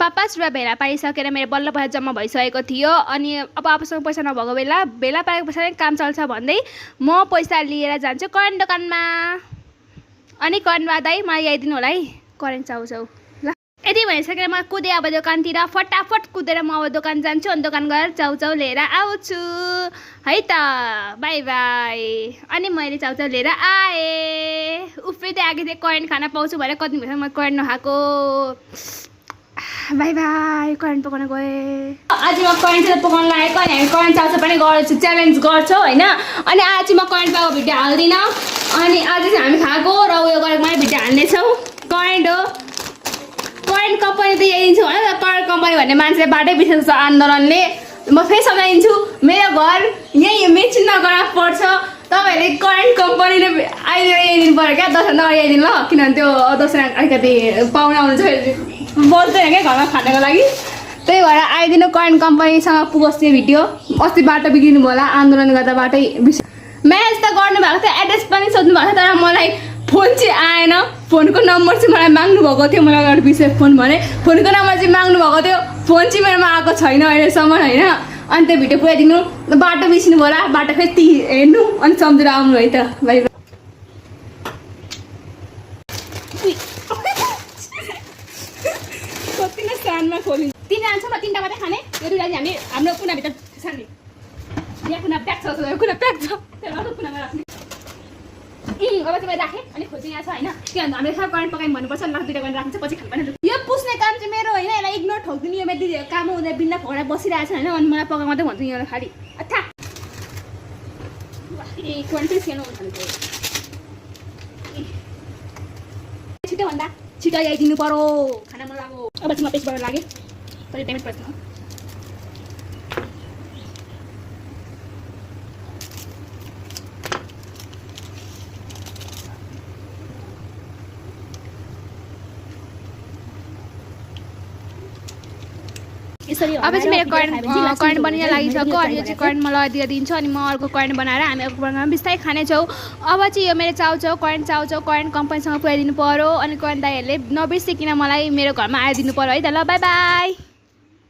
5 रुपियाँ भेला पारिसकेर मेरो बल्ल पैसा जम्मा भइसकेको थियो। अनि अब आफूसँग पैसा नभएको भेला पारेको पैसा काम चल्छ भन्दै म पैसा लिएर जान्छु करेन्ट दोकानमा। अनि करेन्टमा दाइ मलाई ल्याइदिनु होला है करेन्ट चाउचाउ ल। यति भइसकेर म कुदेँ अब दोकानतिर, फटाफट कुदेर म अब दोकान जान्छु। अनि दोकान गएर चाउचाउ लिएर आउँछु है त। By by. अनि मैले चाउचाउ लिएर आएँ। उफ्रै त आगे थिएँ करेन्ट खाना पाउँछु भनेर कति भइसक्यो म करेन्ट नखाएको। By by. करेन्ट पकाउन गएँ। आज म करेन्ट पकाउन लागेको अनि हामी करेन्ट चाउचाउ पनि गर्छु, च्यालेन्ज गर्छौँ होइन। अनि आज म करेन्ट पाएको भिडियो हाल्दिनँ। अनि आज चाहिँ हामी खाएको र उयो गरेको मैले भिडियो हाल्नेछौँ। करेन्ट हो, करेन्ट कम्पनी त यही दिन्छु होइन। करेन्ट कम्पनी भन्ने मान्छे बाटै बिर्सेको छ आन्दोलनले। म फेरि सम्झाइदिन्छु, मेरो घर यहीँ मेची नगरमा पर्छ। तपाईँहरूले करेन्ट कम्पनीले आइदिएर यही दिनु पऱ्यो क्या, दसैँ नगरी आइदिनु ल। किनभने त्यो दसैँ अलिकति पाहुना आउनु चाहिँ बस्दैन क्या घरमा खानको लागि। त्यही भएर आइदिनु करेन्ट कम्पनीसँग पुगोस् त्यो भिडियो। अस्ति बाटो बिग्रिनु भयो होला आन्दोलन गर्दा बाटै म्याच त गर्नुभएको थियो, एड्रेस पनि सोध्नु भएको थियो, तर मलाई फोन चाहिँ आएन। फोनको नम्बर चाहिँ मलाई माग्नु भएको थियो। मलाई अगाडि विषय फोन भने फोनको नम्बर चाहिँ माग्नु भएको थियो। फोन चाहिँ मेरोमा आएको छैन अहिलेसम्म होइन। अनि त्यो भिडियो पुऱ्याइदिनु। बाटो बिर्सिनु होला, बाटो फेरि हेर्नु अनि सम्झेर आउनु है त। By by. कति नै सानमा खोलिन्छ। 3 आन्छ म 3टा मात्रै खाने। यो दुईटा चाहिँ हामी हाम्रो कुनाभित्र सार्ने। यहाँ कुना प्याक छ, कुना प्याक छ, त्यसलाई त कुनामा राख्ने। अब चाहिँ मैले राखेँ अनि खोजी यहाँ छ होइन। किनभने हामीले सब करेन्ट पकायौँ भन्नुपर्छ, लाख 2टा गरेर राख्छ पछि खानु पनि। यो पुस्ने काम चाहिँ मेरो होइन, यसलाई इग्नोर ठोकिदिनु। यो मेरो काम हुँदा बिना पकाएर बसिरहेको छ होइन। अनि मलाई पकाउ मात्रै भन्छु यहाँलाई खालि अथा। ए करेन्ट सेनो हुन्छ छिटो भन्दा छिटो आइदिनु पर्यो, खाना मन लाग्यो। अब चाहिँ म पेस्टबाट लागेँ, कति टाइम पर्छ। अब चाहिँ मेरो करेन्ट बनिन लागिसक्यो। अनि यो चाहिँ करेन्ट म लगाइदिएर दिन्छु। अनि म अर्को करेन्ट बनाएर हामी अर्को बनाएर बिस्तारै खानेछौँ। अब चाहिँ यो मेरो चाउचाउ करेन्ट कम्पनीसँग पुऱ्याइदिनु पऱ्यो। अनि करेन्ट दाइहरूले नबिर्सिकन मलाई मेरो घरमा आइदिनु पऱ्यो है त ल। By by.